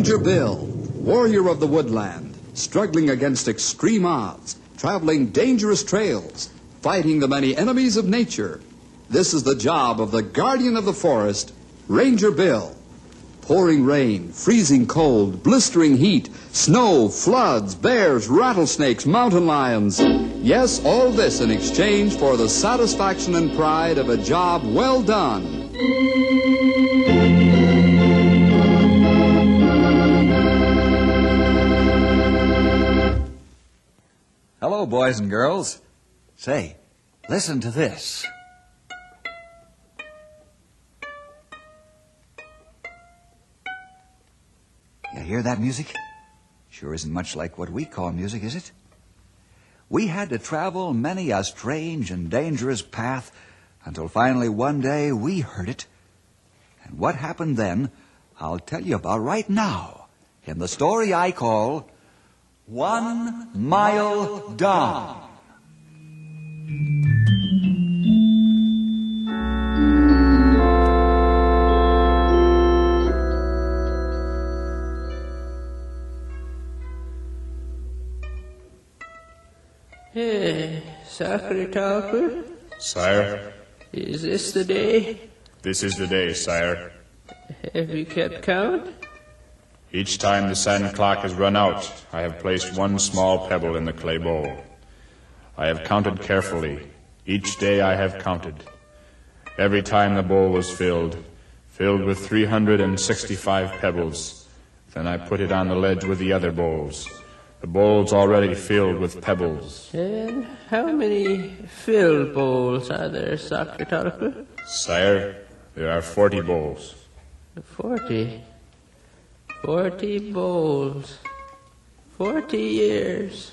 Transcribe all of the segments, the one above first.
Ranger Bill, warrior of the woodland, struggling against extreme odds, traveling dangerous trails, fighting the many enemies of nature. This is the job of the guardian of the forest, Ranger Bill. Pouring rain, freezing cold, blistering heat, snow, floods, bears, rattlesnakes, mountain lions. Yes, all this in exchange for the satisfaction and pride of a job well done. Hello, boys and girls. Say, listen to this. You hear that music? Sure isn't much like what we call music, is it? We had to travel many a strange and dangerous path until finally one day we heard it. And what happened then, I'll tell you about right now in the story I call 1 Mile Down. Hey, Secretary? Sire? Is this the day? This is the day, sire. Have you kept count? Each time the sand clock has run out, I have placed one small pebble in the clay bowl. I have counted carefully. Each day I have counted. Every time the bowl was filled with 365 pebbles. Then I put it on the ledge with the other bowls. The bowls already filled with pebbles. And how many filled bowls are there, Secretary? Sire, there are 40 bowls. 40 bowls. 40 years.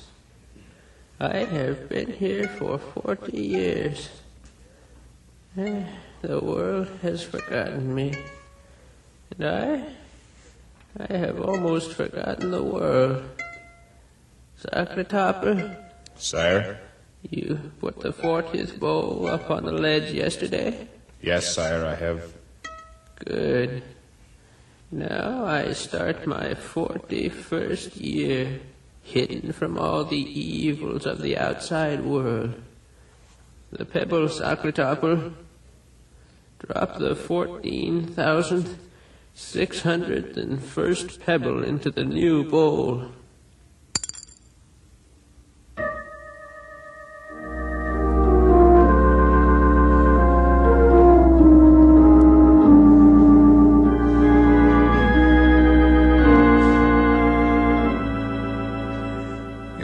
I have been here for 40 years. The world has forgotten me. And I have almost forgotten the world. Secretary? Sire? You put the 40th bowl up on the ledge yesterday? Yes, sire, I have. Good. Now I start my 41st year, hidden from all the evils of the outside world. The pebble, Secretary. Drop the 14,601st pebble into the new bowl.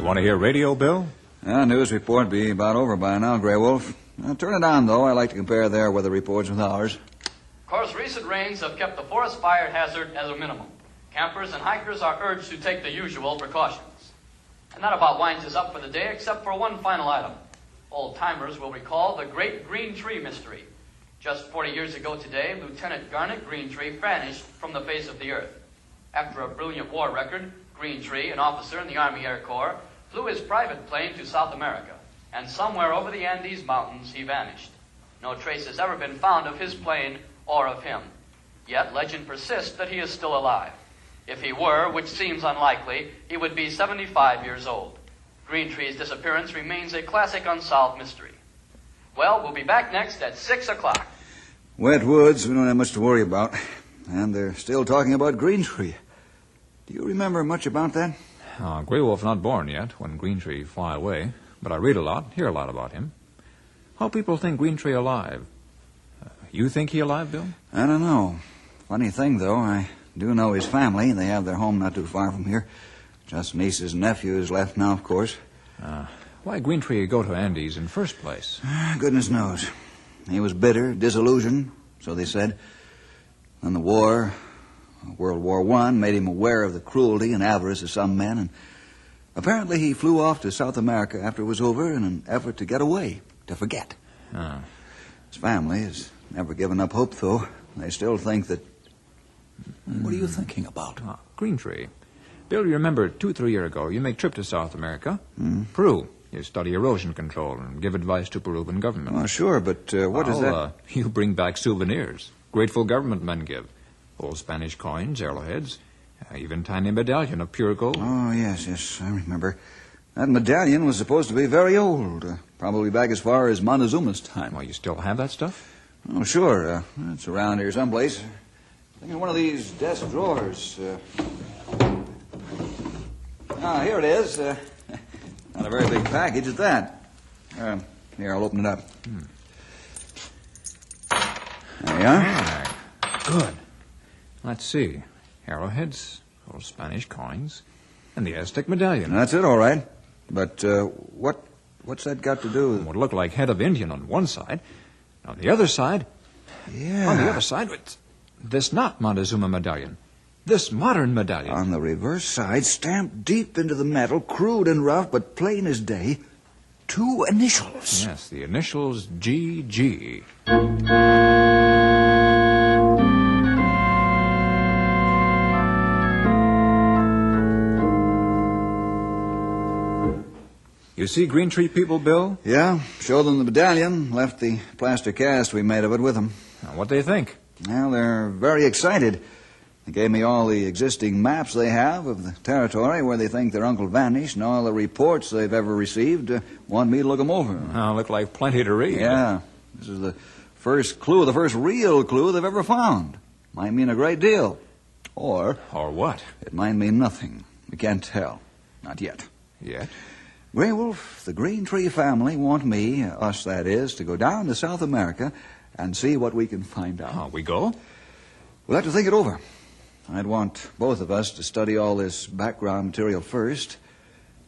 Want to hear radio, Bill? News report be about over by now, Grey Wolf. Turn it on, though. I like to compare their weather reports with ours. Of course, recent rains have kept the forest fire hazard as a minimum. Campers and hikers are urged to take the usual precautions. And that about winds us up for the day, except for one final item. Old-timers will recall the Great Green Tree mystery. Just 40 years ago today, Lieutenant Garnet Greentree vanished from the face of the earth. After a brilliant war record, Greentree, an officer in the Army Air Corps, flew his private plane to South America, and somewhere over the Andes Mountains he vanished. No trace has ever been found of his plane or of him. Yet legend persists that he is still alive. If he were, which seems unlikely, he would be 75 years old. Greentree's disappearance remains a classic unsolved mystery. Well, we'll be back next at 6 o'clock. Wet woods, we don't have much to worry about. And they're still talking about Greentree. Do you remember much about that? Grey Wolf not born yet when Greentree fly away, but I read a lot, hear a lot about him. How people think Greentree alive. You think he alive, Bill? I don't know. Funny thing, though, I do know his family. They have their home not too far from here. Just nieces and nephews left now, of course. Why Greentree go to Andes in first place? Goodness knows. He was bitter, disillusioned, so they said. Then the war, World War I, made him aware of the cruelty and avarice of some men, and apparently he flew off to South America after it was over in an effort to get away, to forget. His family has never given up hope, though. They still think that... What are you thinking about? Greentree. Bill, you remember 2-3 years ago, you make trip to South America. Peru. You study erosion control and give advice to Peruvian government. Oh, sure, but what is that? You bring back souvenirs. Grateful government men give. Old Spanish coins, arrowheads, Even tiny medallion of pure gold. Oh, yes, I remember. That medallion was supposed to be very old, probably back as far as Montezuma's time. Well, you still have that stuff? Oh, sure. It's around here someplace. I think in one of these desk drawers. Here it is. Not a very big package at that. Here, I'll open it up. There you are. Good. Let's see. Arrowheads, old Spanish coins, and the Aztec medallion. That's it, all right. But what's that got to do with... It would look like head of Indian on one side. On the other side... Yeah. On the other side, it's this not Montezuma medallion. This modern medallion. On the reverse side, stamped deep into the metal, crude and rough, but plain as day, 2 initials. Yes, the initials GG. You see Green Tree people, Bill? Yeah, showed them the medallion, left the plaster cast we made of it with them. Now, what do they think? Well, they're very excited. They gave me all the existing maps they have of the territory where they think their uncle vanished and all the reports they've ever received. Want me to look them over. Look like plenty to read. Yeah, this is the first clue, the first real clue they've ever found. Might mean a great deal. Or what? It might mean nothing. We can't tell. Not yet. Yet? Grey Wolf, the Green Tree family want me, us that is, to go down to South America and see what we can find out. We go? We'll have to think it over. I'd want both of us to study all this background material first.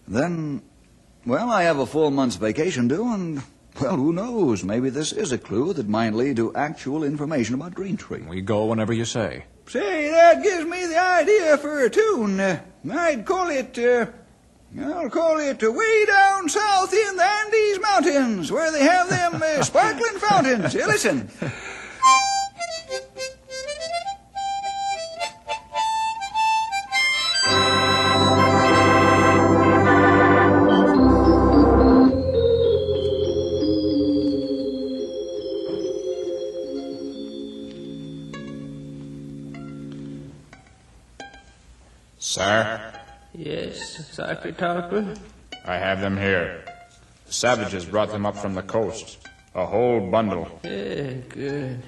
Then, well, I have a full month's vacation due, and, well, who knows? Maybe this is a clue that might lead to actual information about Green Tree. We go whenever you say. Say, that gives me the idea for a tune. I'll call it Way Down South in the Andes Mountains, where they have them sparkling fountains. Here, listen. Sir? Yes, Sergeant Harper? I have them here. The savages brought them up from the coast. A whole bundle. Good.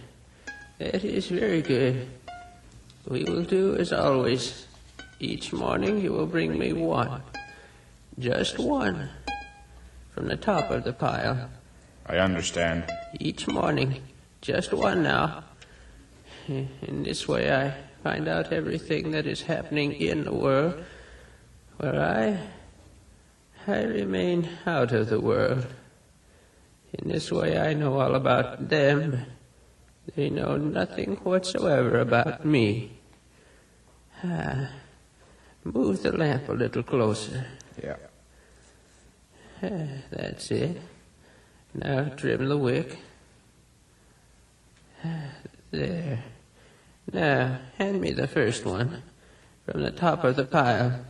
That is very good. We will do as always. Each morning you will bring me one. Just one. From the top of the pile. I understand. Each morning. Just one now. In this way I find out everything that is happening in the world, where I remain out of the world. In this way I know all about them. They know nothing whatsoever about me. Move the lamp a little closer. Yeah. That's it. Now trim the wick. There. Now, hand me the first one from the top of the pile.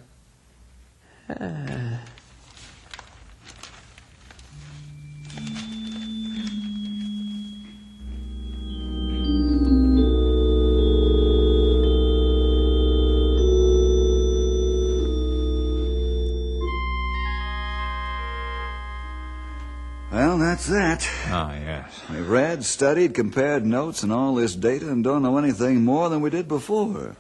Well, that's that. Yes. We've read, studied, compared notes and all this data and don't know anything more than we did before.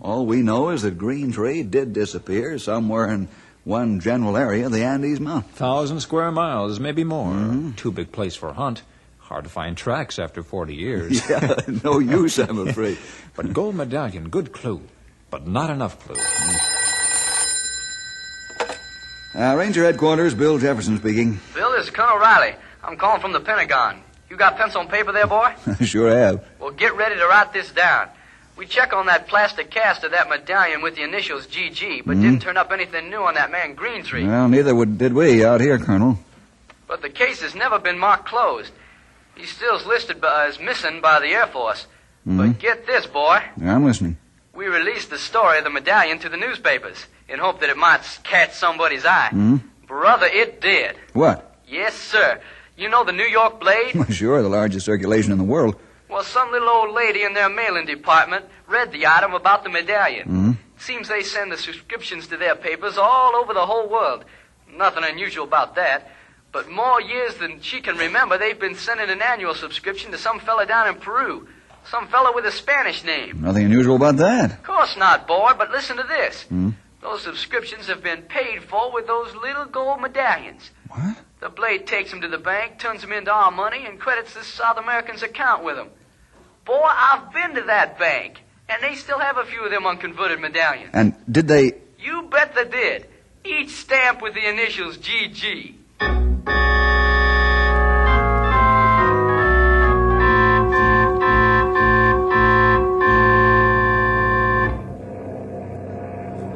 All we know is that Green Tree did disappear somewhere in one general area of the Andes Mountains. 1,000 square miles, maybe more. Mm-hmm. Too big place for a hunt. Hard to find tracks after 40 years. Yeah, no use, I'm afraid. But gold medallion, good clue. But not enough clue. Ranger Headquarters, Bill Jefferson speaking. Bill, this is Colonel Riley. I'm calling from the Pentagon. You got pencil and paper there, boy? Sure have. Well, get ready to write this down. We check on that plastic cast of that medallion with the initials GG, but didn't turn up anything new on that man Green Tree. Well, neither did we out here, Colonel. But the case has never been marked closed. He's still listed as missing by the Air Force. But get this, boy. Yeah, I'm listening. We released the story of the medallion to the newspapers in hope that it might catch somebody's eye. Brother, it did. What? Yes, sir. You know the New York Blade? Sure, the largest circulation in the world. Well, some little old lady in their mailing department read the item about the medallion. Seems they send the subscriptions to their papers all over the whole world. Nothing unusual about that. But more years than she can remember, they've been sending an annual subscription to some fella down in Peru. Some fella with a Spanish name. Nothing unusual about that. Of course not, boy, but listen to this. Those subscriptions have been paid for with those little gold medallions. What? The Blade takes them to the bank, turns them into our money, and credits this South American's account with them. Boy, I've been to that bank, and they still have a few of them unconverted medallions. And did they... You bet they did. Each stamp with the initials GG.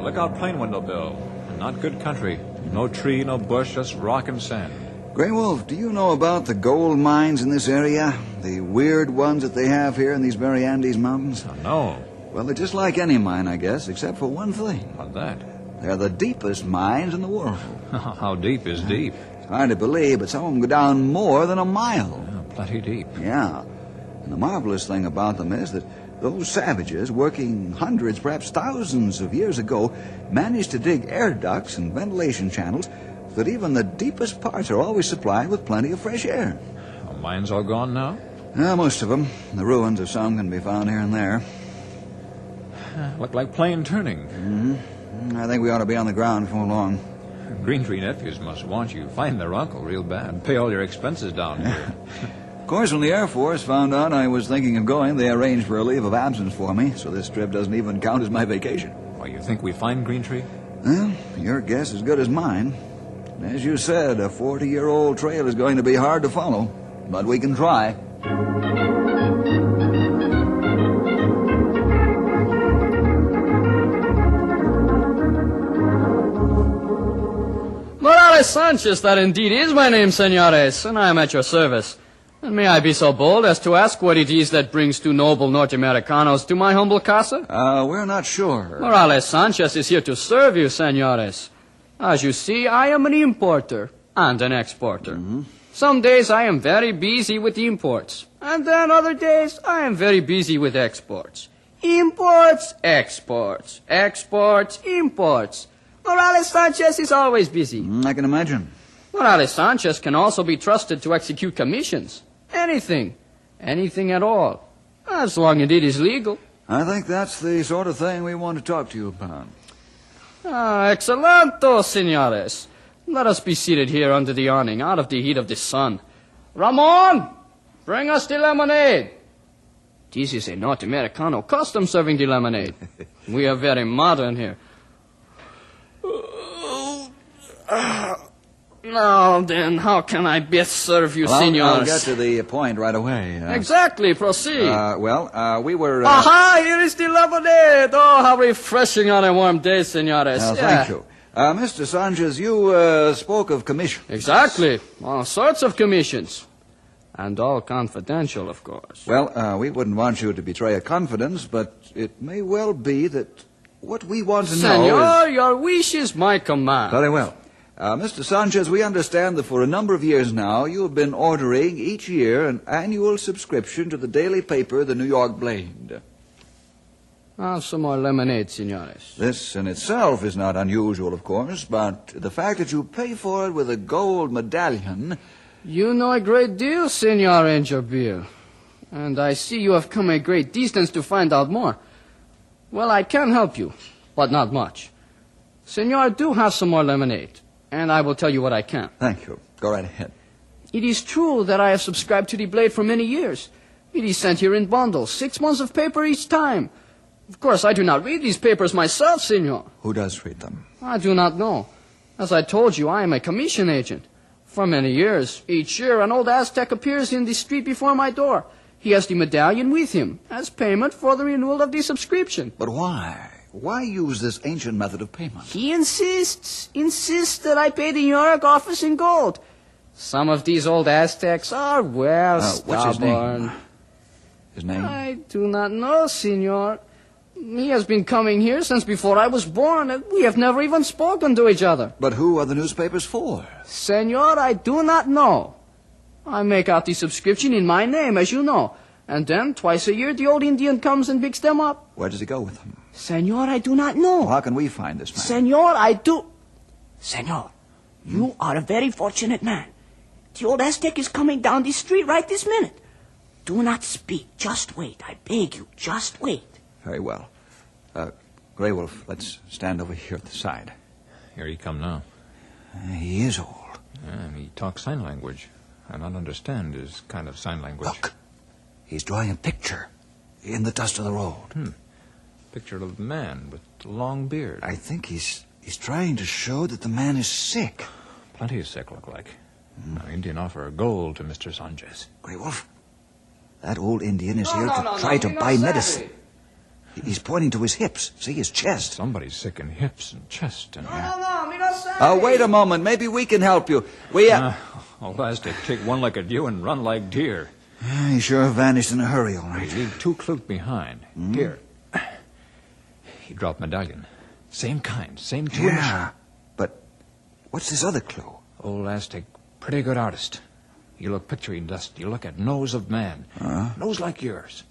Look out plane window, Bill. Not good country. No tree, no bush, just rock and sand. Grey Wolf, do you know about the gold mines in this area? The weird ones that they have here in these very Andes Mountains? No. Well, they're just like any mine, I guess, except for one thing. What's that? They're the deepest mines in the world. How deep is deep? It's hard to believe, but some of them go down more than a mile. Yeah, plenty deep. Yeah. And the marvelous thing about them is that those savages, working hundreds, perhaps thousands of years ago, managed to dig air ducts and ventilation channels so that even the deepest parts are always supplied with plenty of fresh air. The mine's all gone now? Most of them. The ruins of some can be found here and there. Look like plane turning. I think we ought to be on the ground before long. Green Tree nephews must want you find their uncle real bad. Pay all your expenses down here. Of course, when the Air Force found out I was thinking of going, they arranged for a leave of absence for me, so this trip doesn't even count as my vacation. Well, you think we find Green Tree? Well, your guess is as good as mine. As you said, a 40-year-old trail is going to be hard to follow, but we can try. Morales Sanchez, that indeed is my name, senores, and I am at your service. And may I be so bold as to ask what it is that brings two noble North Americanos to my humble casa? We're not sure. Morales Sanchez is here to serve you, senores. As you see, I am an importer and an exporter. Some days I am very busy with imports, and then other days I am very busy with exports. Imports, exports, exports, imports. Morales Sanchez is always busy. I can imagine. Morales Sanchez can also be trusted to execute commissions. Anything. Anything at all. As long as it is legal. I think that's the sort of thing we want to talk to you about. Excelento, senores. Let us be seated here under the awning, out of the heat of the sun. Ramon, bring us the lemonade. This is a North Americano custom serving the lemonade. We are very modern here. Now then, how can I best serve you, senors? I'll get to the point right away. Exactly, proceed. We were... Aha, here is the lemonade. Oh, how refreshing on a warm day, senores. Thank you. Mr. Sanchez, you spoke of commissions. Exactly. All sorts of commissions. And all confidential, of course. Well, we wouldn't want you to betray a confidence, but it may well be that what we want to know is... Senor, your wish is my command. Very well. Mr. Sanchez, we understand that for a number of years now you have been ordering each year an annual subscription to the daily paper, the New York Blade. Some more lemonade, senores. This in itself is not unusual, of course, but the fact that you pay for it with a gold medallion... You know a great deal, Senor Angelbeer. And I see you have come a great distance to find out more. Well, I can help you, but not much. Senor, do have some more lemonade, and I will tell you what I can. Thank you. Go right ahead. It is true that I have subscribed to the Blade for many years. It is sent here in bundles, 6 months of paper each time. Of course, I do not read these papers myself, senor. Who does read them? I do not know. As I told you, I am a commission agent. For many years, each year, an old Aztec appears in the street before my door. He has the medallion with him as payment for the renewal of the subscription. But why? Why use this ancient method of payment? He insists that I pay the New York office in gold. Some of these old Aztecs are, well, what's his stubborn. name? His name? I do not know, senor. He has been coming here since before I was born, and we have never even spoken to each other. But who are the newspapers for? Senor, I do not know. I make out the subscription in my name, as you know. And then, twice a year, the old Indian comes and picks them up. Where does he go with them? Senor, I do not know. Well, how can we find this man? Senor, I do... Senor, you are a very fortunate man. The old Aztec is coming down the street right this minute. Do not speak. Just wait. I beg you. Just wait. Very well. Grey Wolf, let's stand over here at the side. Here he come now. He is old. And he talks sign language. I don't understand his kind of sign language. Look. He's drawing a picture in the dust of the road. Picture of a man with a long beard. I think he's trying to show that the man is sick. Plenty of sick, look like. Now, Indian offer gold to Mr. Sanchez. Grey Wolf, that old Indian is here to try to buy medicine. He's pointing to his hips. See his chest. Somebody's sick in hips and chest and... Wait a moment. Maybe we can help you. Old Aztec take one look at you and run like deer. He sure vanished in a hurry, all right. He leave 2 klute behind. Here. He dropped medallion. Same kind, same 2 initials. Yeah, but what's this other clue? Old Aztec, pretty good artist. You look picture in dust. You look at nose of man. Nose like yours.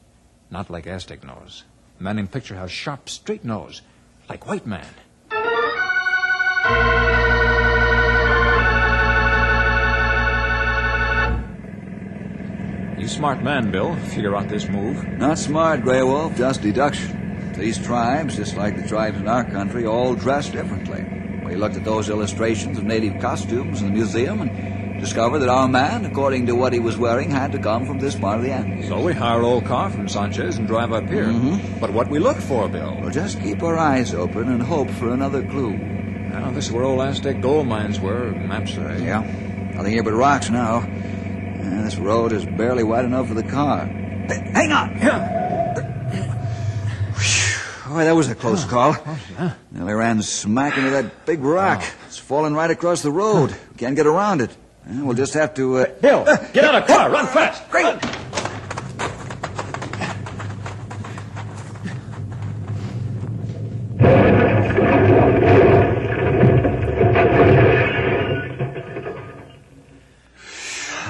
Not like Aztec nose. Man in picture has sharp, straight nose. Like white man. You smart man, Bill. Figure out this move. Not smart, Grey Wolf, just deduction. These tribes, just like the tribes in our country, all dress differently. We looked at those illustrations of native costumes in the museum and discovered that our man, according to what he was wearing, had to come from this part of the Andes. So we hire old car from Sanchez and drive up here. But what we look for, Bill? Well, just keep our eyes open and hope for another clue. Now, this is where old Aztec gold mines were, maps say. Yeah, nothing here but rocks now. This road is barely wide enough for the car. Hang on! Boy, that was a close call. Nearly ran smack into that big rock. It's falling right across the road. Can't get around it. We'll just have to... Bill, get out of the car. Run fast. Great!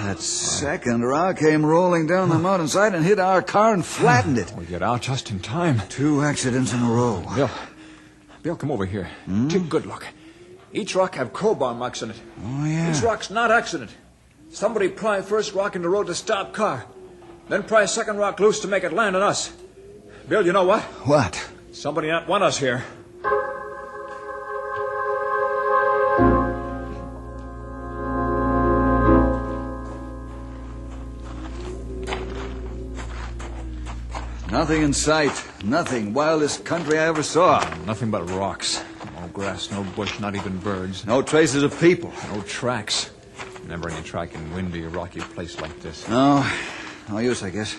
That second rock came rolling down the mountainside and hit our car and flattened it. We get out just in time. 2 accidents in a row. Bill, come over here. Take a good look. Each rock have crowbar marks in it. Oh, yeah. Each rock's not accident. Somebody pry first rock in the road to stop car. Then pry second rock loose to make it land on us. Bill, you know what? What? Somebody not want us here. Nothing in sight. Nothing. Wildest country I ever saw. Nothing but rocks. No grass, no bush, not even birds. No traces of people. No tracks. Never any track in windy, rocky place like this. No use, I guess.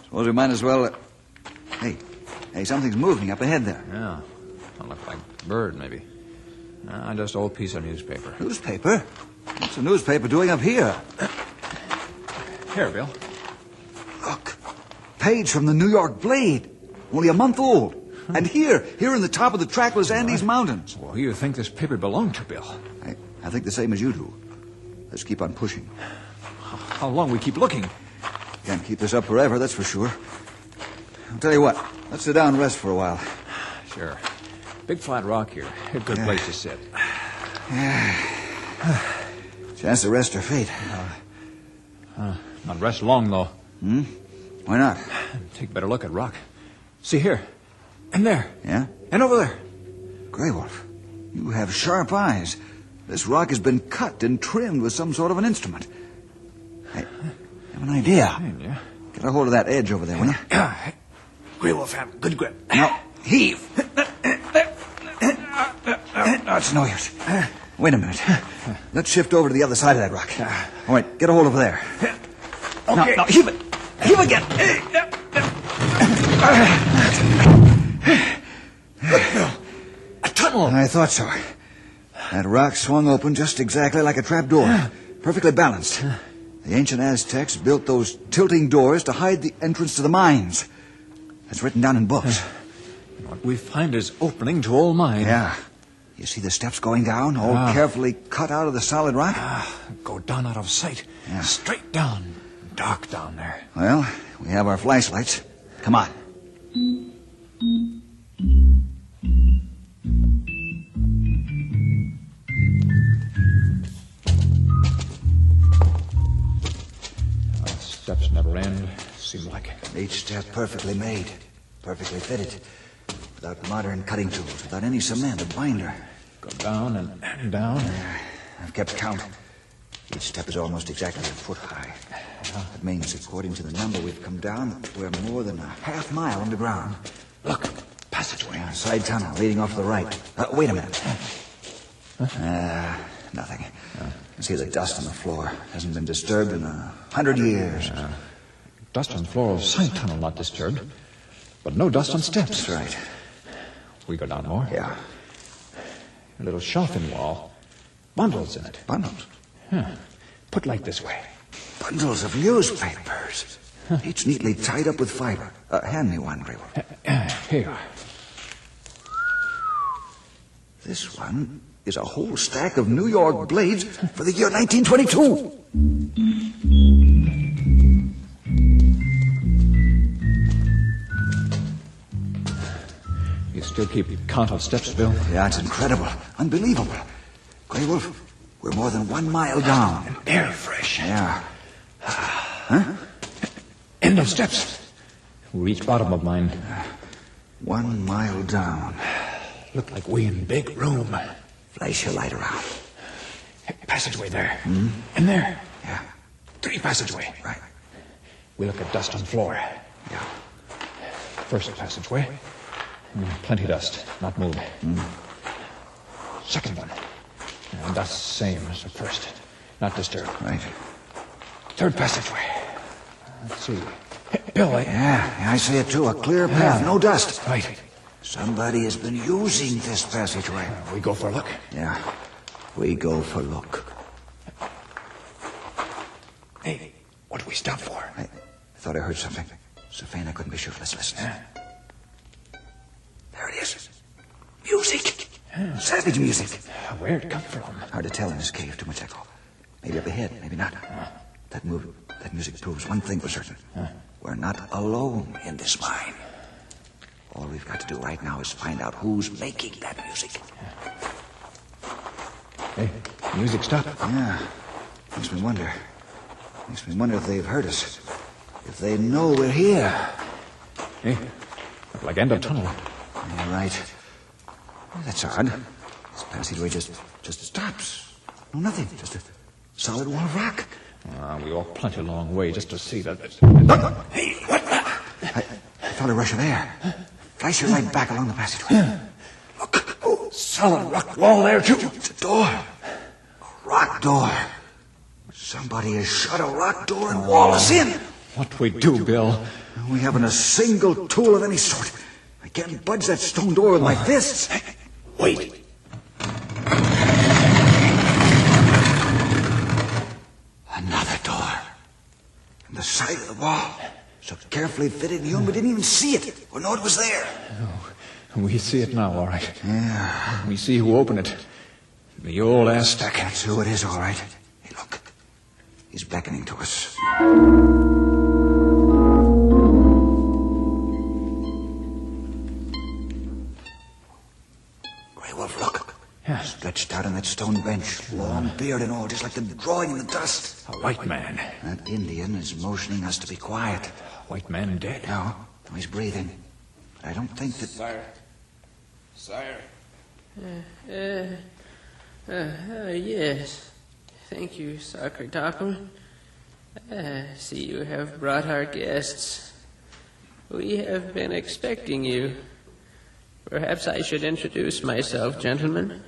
Suppose we might as well... Hey, something's moving up ahead there. Yeah. Don't look like a bird, maybe. Just an old piece of newspaper. Newspaper? What's a newspaper doing up here? Here, Bill. Look. Page from the New York Blade. Only a month old. And here in the top of the trackless Andes Mountains. Well, who do you think this paper belonged to, Bill? I think the same as you do. Let's keep on pushing. How long we keep looking? Can't keep this up forever, that's for sure. I'll tell you what. Let's sit down and rest for a while. Sure. Big flat rock here. A good place to sit. Chance to rest our feet. Not rest long, though. Why not? Take a better look at rock. See here. And there. Yeah? And over there. Grey Wolf, you have sharp eyes. This rock has been cut and trimmed with some sort of an instrument. I have an idea. Yeah. Get a hold of that edge over there, will you? Grey Wolf, have good grip. Now, heave. It's no use. Wait a minute. Let's shift over to the other side of that rock. All right, get a hold over there. Okay. Now, heave it. Heave again. A tunnel. I thought so. That rock swung open just exactly like a trap door. Perfectly balanced. The ancient Aztecs built those tilting doors to hide the entrance to the mines. That's written down in books. What we find is opening to old mine. Yeah. You see the steps going down, all carefully cut out of the solid rock? Go down out of sight. Yeah. Straight down. Dark down there. Well, we have our flashlights. Come on. Steps never end, seem like. Each step perfectly made, perfectly fitted, without modern cutting tools, without any cement or binder. Go down and down. I've kept count. Each step is almost exactly a foot high. That means, according to the number we've come down, we're more than a half mile underground. Look, passageway. A side tunnel leading off to the right. Wait a minute. Nothing. You see the dust on the floor. Hasn't been disturbed in 100 years. Dust on the floor of side tunnel not disturbed, but no dust on steps. That's right. We go down more. Yeah. A little shelving wall. Bundles in it. Bundles? Put like this way. Bundles of newspapers. Each neatly tied up with fiber. Hand me one, Grable. Here. This one is a whole stack of New York Blades for the year 1922. You still keep count of steps, Bill? Yeah, it's incredible. Unbelievable. Grey Wolf, we're more than 1 mile down. Very fresh. Yeah. End of steps. We reach bottom of mine. 1 mile down. Look like we in big room. Flash your light around. Passageway there. And there. Yeah. 3 passageway. Right. We look at dust on floor. Yeah. First passageway. Plenty dust. Not moved. Second one. And dust same as the first. Not disturbed. Right. Third passageway. Let's see. Bill, Yeah, I see it too. A clear path, no dust. Right. Somebody has been using this passageway. We go for a look. Yeah. We go for look. Hey, what do we stop for? I thought I heard something. So faint I couldn't be sure. Let's listen. There it is. Music. Savage music. Where'd it come from? Hard to tell in this cave. Too much echo. Maybe up ahead, maybe not. That music proves one thing for certain. We're not alone in this mine. All we've got to do right now is find out who's making that music. Hey, music stopped. Yeah. Makes me wonder. Makes me wonder if they've heard us. If they know we're here. Hey, like end of tunnel. You're right. That's odd. This passageway just stops. No, nothing. Just a solid wall of rock. We walk plenty long way just to see that. Hey, what? I felt a rush of air. Flash your light back along the passageway. Look. Oh, Solid rock wall there, too. it's a door. A rock door. Somebody has shut a rock door and walled us in. What we do, Bill? We haven't a single tool of any sort. I can't budge that stone door with my fists. Wait. Another door. In the side of the wall. So carefully fitted and we didn't even see it or know it was there. We see it now, all right. Yeah. We see who opened it. The old Aztec. That's who it is, all right. Hey, look. He's beckoning to us. Grey Wolf, look. Yeah. Stretched out on that stone bench. Long beard and all, just like the drawing in the dust. A white man. That Indian is motioning us to be quiet. White man dead. No, he's breathing. But I don't think that... Sire. Yes. Thank you, Sakratopper. See, you have brought our guests. We have been expecting you. Perhaps I should introduce myself, gentlemen.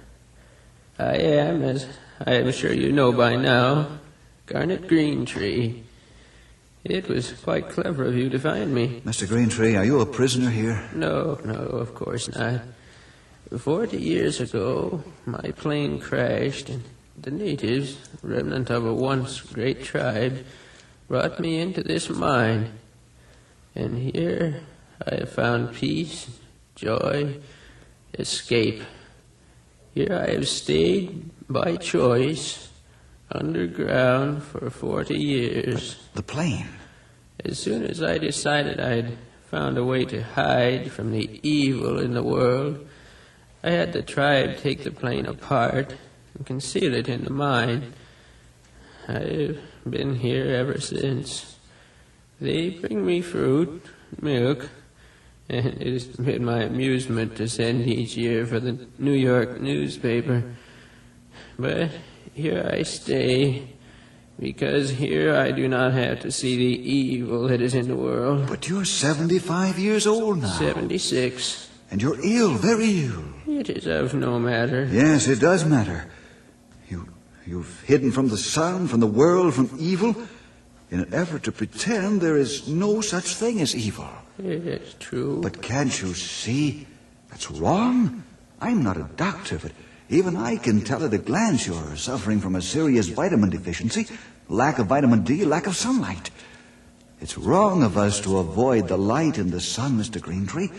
I am, as I am sure you know by now, Garnet Greentree. It was quite clever of you to find me. Mr. Greentree, are you a prisoner here? No, of course not. 40 years ago, my plane crashed, and the natives, remnant of a once great tribe, brought me into this mine. And here I have found peace, joy, escape. Here I have stayed by choice, underground for 40 years. The plane. As soon as I decided I'd found a way to hide from the evil in the world, I had the tribe take the plane apart and conceal it in the mine. I've been here ever since. They bring me fruit, milk, and it has been my amusement to send each year for the New York newspaper. But here I stay, because here I do not have to see the evil that is in the world. But you're 75 years old now. 76. And you're ill, very ill. It is of no matter. Yes, it does matter. You've hidden from the sun, from the world, from evil, in an effort to pretend there is no such thing as evil. It's true. But can't you see that's wrong? I'm not a doctor, but even I can tell at a glance you're suffering from a serious vitamin deficiency, lack of vitamin D, lack of sunlight. It's wrong of us to avoid the light in the sun, Mr. Greentree.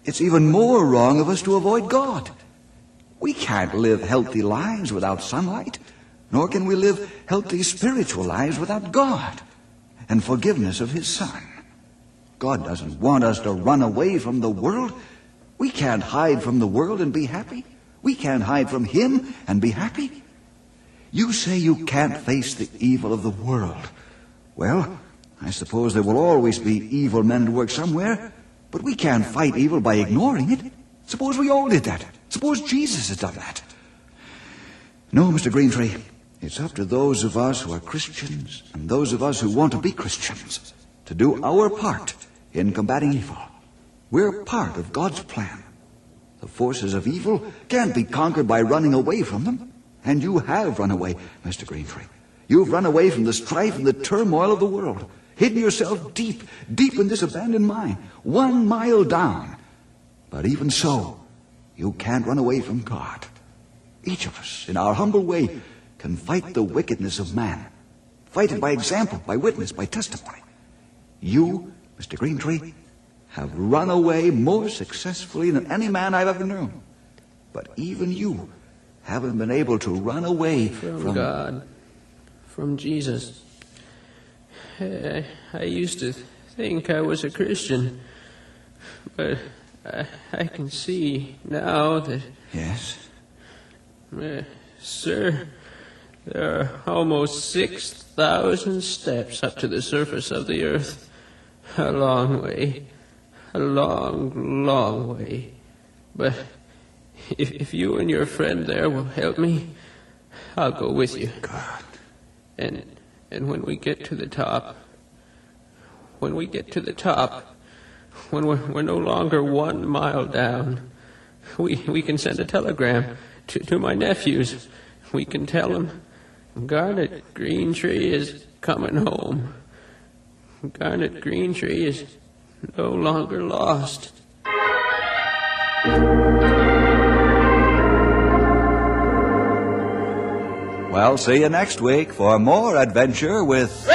It's even more wrong of us to avoid God. We can't live healthy lives without sunlight, nor can we live healthy spiritual lives without God and forgiveness of His Son. God doesn't want us to run away from the world. We can't hide from the world and be happy. We can't hide from Him and be happy. You say you can't face the evil of the world. Well, I suppose there will always be evil men at work somewhere, but we can't fight evil by ignoring it. Suppose we all did that. Suppose Jesus has done that. No, Mr. Greentree, it's up to those of us who are Christians and those of us who want to be Christians to do our part in combating evil. We're part of God's plan. The forces of evil can't be conquered by running away from them. And you have run away, Mr. Greentree. You've run away from the strife and the turmoil of the world, hidden yourself deep, deep in this abandoned mine, 1 mile down. But even so, you can't run away from God. Each of us, in our humble way, can fight the wickedness of man. Fight it by example, by witness, by testimony. You, Mr. Greentree, have run away more successfully than any man I've ever known. But even you haven't been able to run away from God, from Jesus. I used to think I was a Christian, but I can see now that... Yes? Sir, there are almost 6,000 steps up to the surface of the earth. A long way. A long, long way. But if you and your friend there will help me, I'll go with you. God. And when we get to the top, when we're no longer 1 mile down, we can send a telegram to my nephews. We can tell them Garnet Greentree is coming home. Garnet Greentree is no longer lost. Well, see you next week for more adventure with...